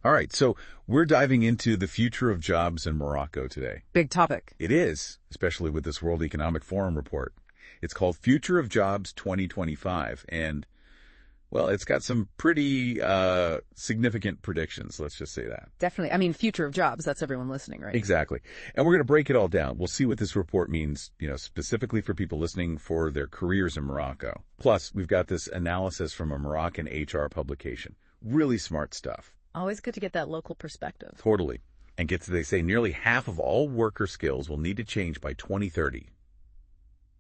All right, so we're diving into the future of jobs in Morocco today. Big topic. It is, especially with this World Economic Forum report. It's called Future of Jobs 2025, and, well, it's got some pretty significant predictions, let's just say that. Definitely. I mean, future of jobs, that's everyone listening, right? Exactly. And we're going to break it all down. We'll see what this report means, specifically for people listening for their careers in Morocco. Plus, we've got this analysis from a Moroccan HR publication. Really smart stuff. Always good to get that local perspective. Totally. And they say nearly half of all worker skills will need to change by 2030.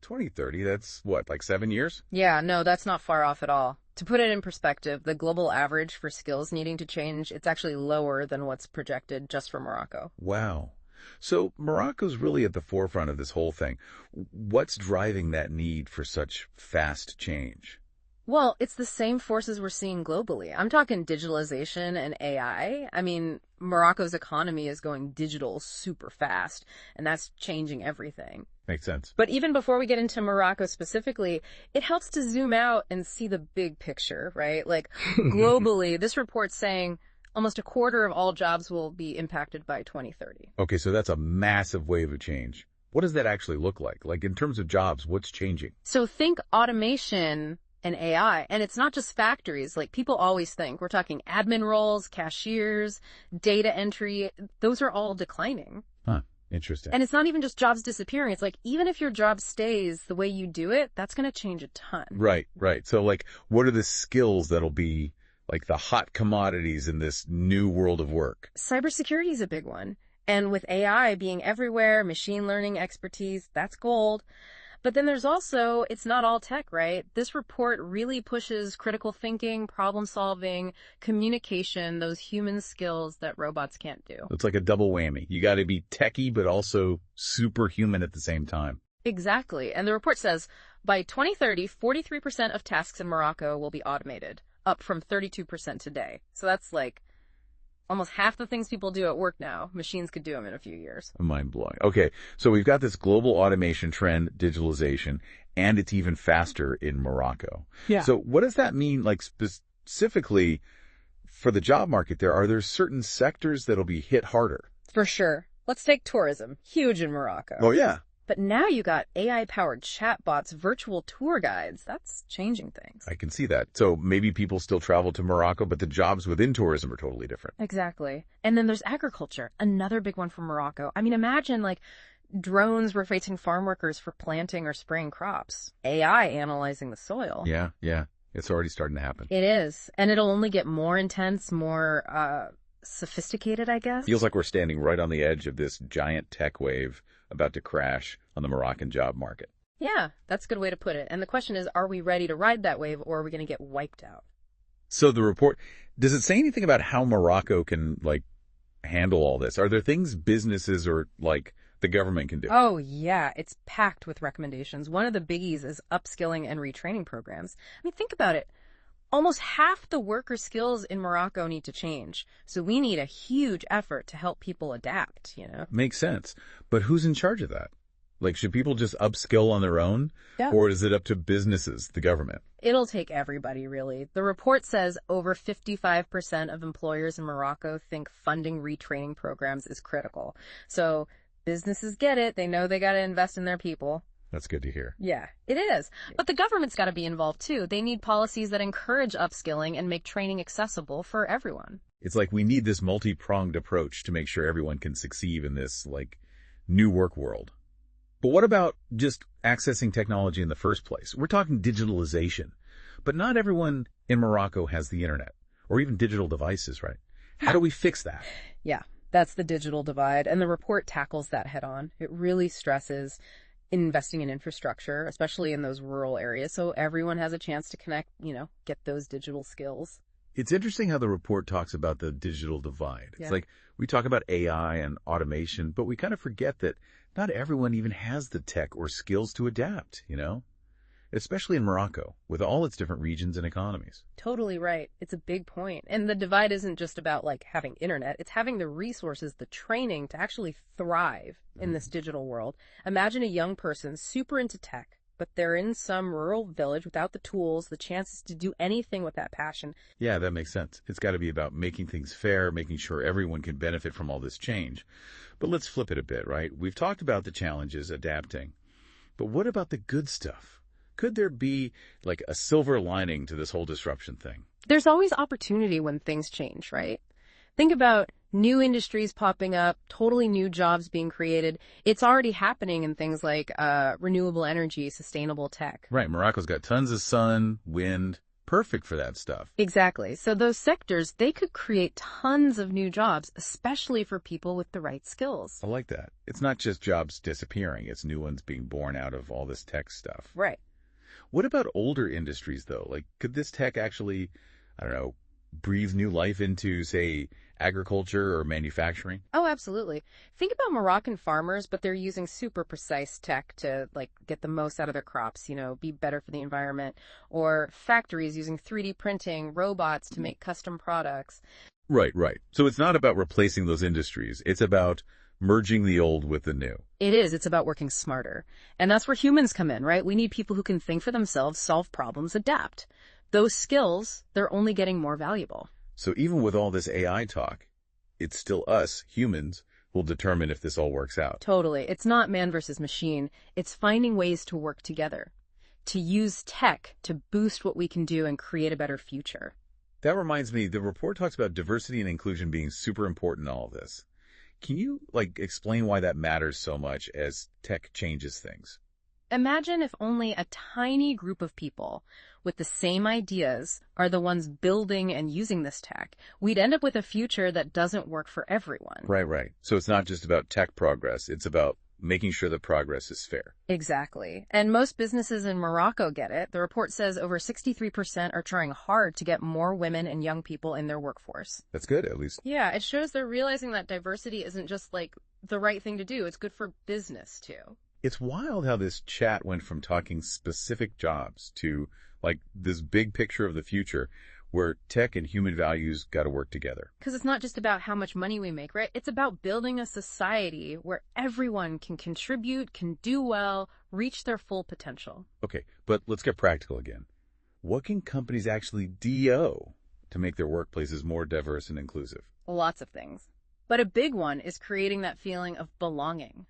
2030, that's what, like 7 years? Yeah, no, that's not far off at all. To put it in perspective, the global average for skills needing to change, it's actually lower than what's projected just for Morocco. Wow. So Morocco's really at the forefront of this whole thing. What's driving that need for such fast change? Well, it's the same forces we're seeing globally. I'm talking digitalization and AI. I mean, Morocco's economy is going digital super fast, and that's changing everything. Makes sense. But even before we get into Morocco specifically, it helps to zoom out and see the big picture, right? Like globally, this report's saying almost a quarter of all jobs will be impacted by 2030. Okay, so that's a massive wave of change. What does that actually look like? Like in terms of jobs, what's changing? So think automation and AI, and it's not just factories. Like people always think we're talking admin roles, cashiers, data entry. Those are all declining. Huh. Interesting. And it's not even just jobs disappearing. It's like, even if your job stays the way you do it, that's going to change a ton. Right. So like, what are the skills that'll be like the hot commodities in this new world of work? Cybersecurity is a big one. And with AI being everywhere, machine learning expertise, that's gold. But then there's also, it's not all tech, right? This report really pushes critical thinking, problem solving, communication, those human skills that robots can't do. It's like a double whammy. You got to be techie, but also superhuman at the same time. Exactly. And the report says by 2030, 43% of tasks in Morocco will be automated, up from 32% today. So that's like almost half the things people do at work now, machines could do them in a few years. Mind-blowing. Okay, so we've got this global automation trend, digitalization, and it's even faster in Morocco. Yeah. So what does that mean, like specifically for the job market there? Are there certain sectors that'll be hit harder? For sure. Let's take tourism. Huge in Morocco. Oh, yeah. But now you got AI-powered chatbots, virtual tour guides. That's changing things. I can see that. So maybe people still travel to Morocco, but the jobs within tourism are totally different. Exactly. And then there's agriculture, another big one for Morocco. I mean, imagine like drones replacing farm workers for planting or spraying crops. AI analyzing the soil. Yeah. It's already starting to happen. It is. And it'll only get more intense, more sophisticated, I guess. Feels like we're standing right on the edge of this giant tech wave about to crash on the Moroccan job market. Yeah, that's a good way to put it. And the question is, are we ready to ride that wave, or are we going to get wiped out? So the report, does it say anything about how Morocco can, like, handle all this? Are there things businesses or, like, the government can do? Oh, yeah. It's packed with recommendations. One of the biggies is upskilling and retraining programs. I mean, think about it. Almost half the worker skills in Morocco need to change. So we need a huge effort to help people adapt, Makes sense. But who's in charge of that? Like, should people just upskill on their own? Yeah. Or is it up to businesses, the government? It'll take everybody, really. The report says over 55% of employers in Morocco think funding retraining programs is critical. So businesses get it. They know they got to invest in their people. That's good to hear. Yeah, it is. But the government's got to be involved, too. They need policies that encourage upskilling and make training accessible for everyone. It's like we need this multi-pronged approach to make sure everyone can succeed in this, like, new work world. But what about just accessing technology in the first place? We're talking digitalization. But not everyone in Morocco has the internet or even digital devices, right? How do we fix that? Yeah, that's the digital divide. And the report tackles that head on. It really stresses investing in infrastructure, especially in those rural areas, so everyone has a chance to connect, get those digital skills. It's interesting how the report talks about the digital divide. It's like we talk about AI and automation, but we kind of forget that not everyone even has the tech or skills to adapt, especially in Morocco with all its different regions and economies. Totally right. It's a big point. And the divide isn't just about like having internet. It's having the resources, the training to actually thrive in this digital world. Imagine a young person super into tech, but they're in some rural village without the tools, the chances to do anything with that passion. Yeah, that makes sense. It's got to be about making things fair, making sure everyone can benefit from all this change. But let's flip it a bit, right? We've talked about the challenges, adapting. But what about the good stuff? Could there be like a silver lining to this whole disruption thing? There's always opportunity when things change, right? Think about new industries popping up, totally new jobs being created. It's already happening in things like renewable energy, sustainable tech. Right, Morocco's got tons of sun, wind, perfect for that stuff. Exactly. So those sectors, they could create tons of new jobs, especially for people with the right skills. I like that. It's not just jobs disappearing, it's new ones being born out of all this tech stuff. Right. What about older industries, though? Like, could this tech actually, I don't know, breathe new life into, say, agriculture or manufacturing? Oh, absolutely. Think about Moroccan farmers, but they're using super precise tech to get the most out of their crops, be better for the environment. Or factories using 3D printing, robots to make custom products. Right, right. So it's not about replacing those industries. It's about merging the old with the new. It is. It's about working smarter. And that's where humans come in, right? We need people who can think for themselves, solve problems, adapt. Those skills, they're only getting more valuable. So even with all this AI talk, it's still us, humans, who'll determine if this all works out. Totally. It's not man versus machine. It's finding ways to work together, to use tech to boost what we can do and create a better future. That reminds me, the report talks about diversity and inclusion being super important in all of this. Can you, explain why that matters so much as tech changes things? Imagine if only a tiny group of people with the same ideas are the ones building and using this tech. We'd end up with a future that doesn't work for everyone. Right, right. So it's not just about tech progress. It's about making sure the progress is fair. Exactly. And most businesses in Morocco get it. The report says over 63% are trying hard to get more women and young people in their workforce. That's good, at least. Yeah, it shows they're realizing that diversity isn't just the right thing to do. It's good for business too. It's wild how this chat went from talking specific jobs to this big picture of the future where tech and human values got to work together. Because it's not just about how much money we make, right? It's about building a society where everyone can contribute, can do well, reach their full potential. Okay, but let's get practical again. What can companies actually do to make their workplaces more diverse and inclusive? Lots of things. But a big one is creating that feeling of belonging.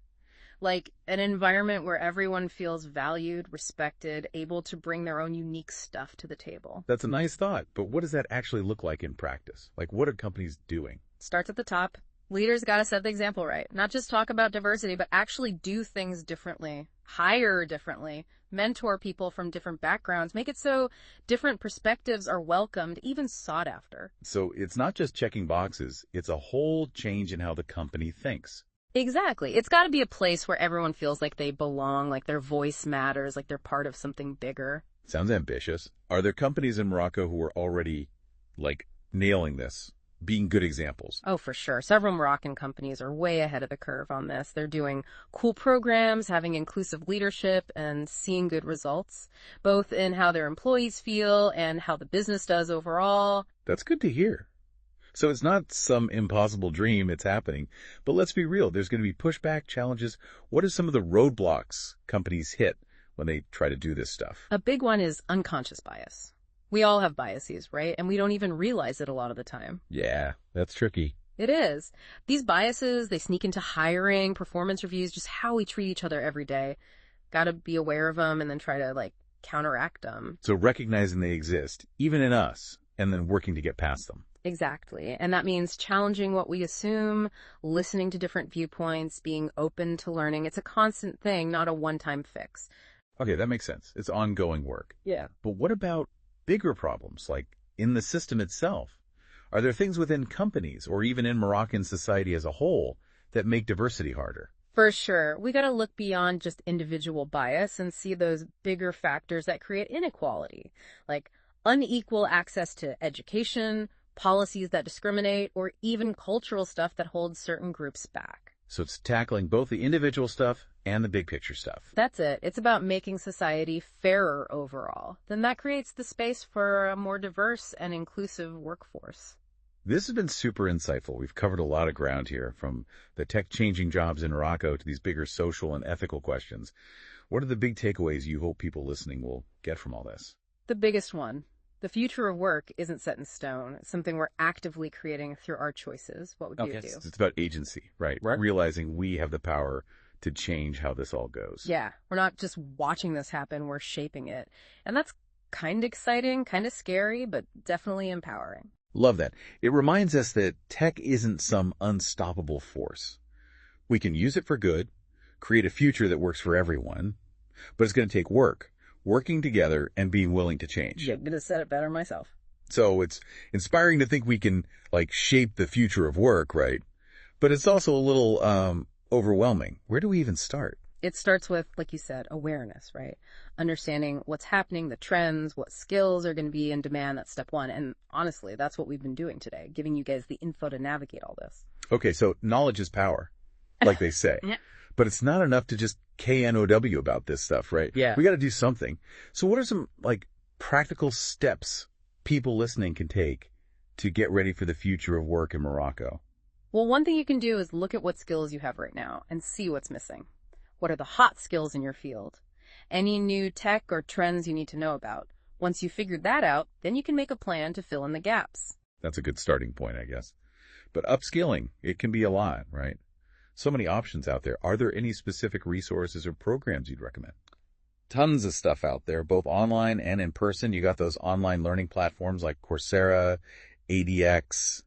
Like an environment where everyone feels valued, respected, able to bring their own unique stuff to the table. That's a nice thought, but what does that actually look like in practice? What are companies doing? Starts at the top. Leaders got to set the example right. Not just talk about diversity, but actually do things differently, hire differently, mentor people from different backgrounds, make it so different perspectives are welcomed, even sought after. So it's not just checking boxes, it's a whole change in how the company thinks. Exactly. It's got to be a place where everyone feels like they belong, like their voice matters, like they're part of something bigger. Sounds ambitious. Are there companies in Morocco who are already, nailing this, being good examples? Oh, for sure. Several Moroccan companies are way ahead of the curve on this. They're doing cool programs, having inclusive leadership, and seeing good results, both in how their employees feel and how the business does overall. That's good to hear. So it's not some impossible dream, it's happening. But let's be real, there's going to be pushback, challenges. What are some of the roadblocks companies hit when they try to do this stuff? A big one is unconscious bias. We all have biases, right? And we don't even realize it a lot of the time. Yeah, that's tricky. It is. These biases, they sneak into hiring, performance reviews, just how we treat each other every day. Got to be aware of them and then try to, counteract them. So recognizing they exist, even in us, and then working to get past them. Exactly. And that means challenging what we assume, listening to different viewpoints, being open to learning. It's a constant thing, not a one-time fix. Okay, that makes sense. It's ongoing work. Yeah. But what about bigger problems, like in the system itself? Are there things within companies or even in Moroccan society as a whole that make diversity harder? For sure. We got to look beyond just individual bias and see those bigger factors that create inequality, like unequal access to education, policies that discriminate, or even cultural stuff that holds certain groups back. So it's tackling both the individual stuff and the big picture stuff. That's it. It's about making society fairer overall. Then that creates the space for a more diverse and inclusive workforce. This has been super insightful. We've covered a lot of ground here, from the tech changing jobs in Morocco to these bigger social and ethical questions. What are the big takeaways you hope people listening will get from all this? The biggest one. The future of work isn't set in stone. It's something we're actively creating through our choices. What would you do? It's about agency, right? Realizing we have the power to change how this all goes. Yeah, we're not just watching this happen, we're shaping it. And that's kind of exciting, kind of scary, but definitely empowering. Love that. It reminds us that tech isn't some unstoppable force. We can use it for good, create a future that works for everyone, but it's going to take work, working together, and being willing to change. Yeah, I'm going to said it better myself. So it's inspiring to think we can, shape the future of work, right? But it's also a little overwhelming. Where do we even start? It starts with, like you said, awareness, right? Understanding what's happening, the trends, what skills are going to be in demand. That's step one. And honestly, that's what we've been doing today, giving you guys the info to navigate all this. Okay, so knowledge is power, like they say. Yeah. But it's not enough to just KNOW about this stuff, right? Yeah. We got to do something. So what are some, practical steps people listening can take to get ready for the future of work in Morocco? Well, one thing you can do is look at what skills you have right now and see what's missing. What are the hot skills in your field? Any new tech or trends you need to know about? Once you've figured that out, then you can make a plan to fill in the gaps. That's a good starting point, I guess. But upskilling, it can be a lot, right? So many options out there. Are there any specific resources or programs you'd recommend? Tons of stuff out there, both online and in person. You got those online learning platforms like Coursera, ADX,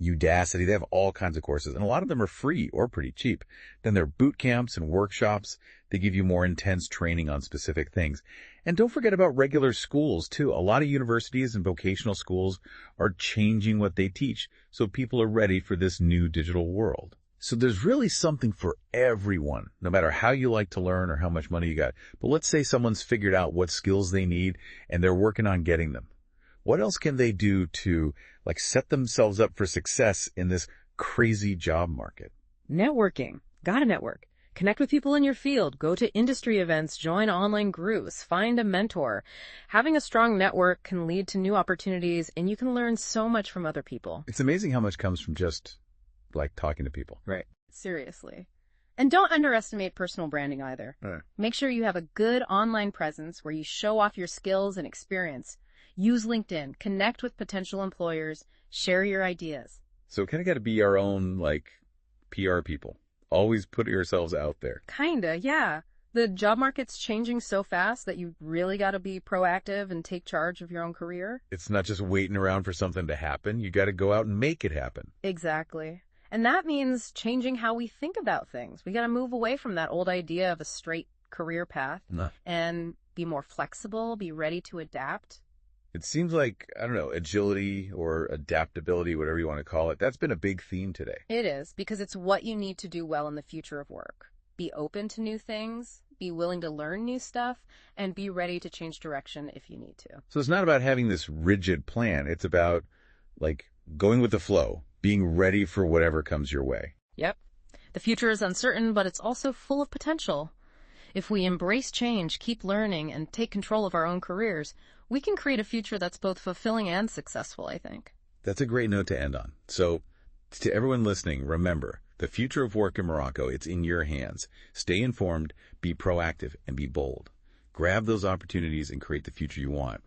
Udacity. They have all kinds of courses, and a lot of them are free or pretty cheap. Then there are boot camps and workshops. They give you more intense training on specific things. And don't forget about regular schools, too. A lot of universities and vocational schools are changing what they teach, so people are ready for this new digital world. So there's really something for everyone, no matter how you like to learn or how much money you got. But let's say someone's figured out what skills they need and they're working on getting them. What else can they do to set themselves up for success in this crazy job market? Networking. Gotta network. Connect with people in your field. Go to industry events. Join online groups. Find a mentor. Having a strong network can lead to new opportunities, and you can learn so much from other people. It's amazing how much comes from just talking to people. Right. Seriously. And don't underestimate personal branding either. Make sure you have a good online presence where you show off your skills and experience. Use LinkedIn, connect with potential employers, share your ideas. So kind of got to be our own, PR people. Always put yourselves out there. Kinda, yeah. The job market's changing so fast that you really got to be proactive and take charge of your own career. It's not just waiting around for something to happen. You got to go out and make it happen. Exactly. And that means changing how we think about things. We got to move away from that old idea of a straight career path and be more flexible, be ready to adapt. It seems like, I don't know, agility or adaptability, whatever you want to call it, that's been a big theme today. It is, because it's what you need to do well in the future of work. Be open to new things, be willing to learn new stuff, and be ready to change direction if you need to. So it's not about having this rigid plan. It's about, going with the flow, being ready for whatever comes your way. Yep. The future is uncertain, but it's also full of potential. If we embrace change, keep learning, and take control of our own careers, we can create a future that's both fulfilling and successful, I think. That's a great note to end on. So, to everyone listening, remember, the future of work in Morocco, it's in your hands. Stay informed, be proactive, and be bold. Grab those opportunities and create the future you want.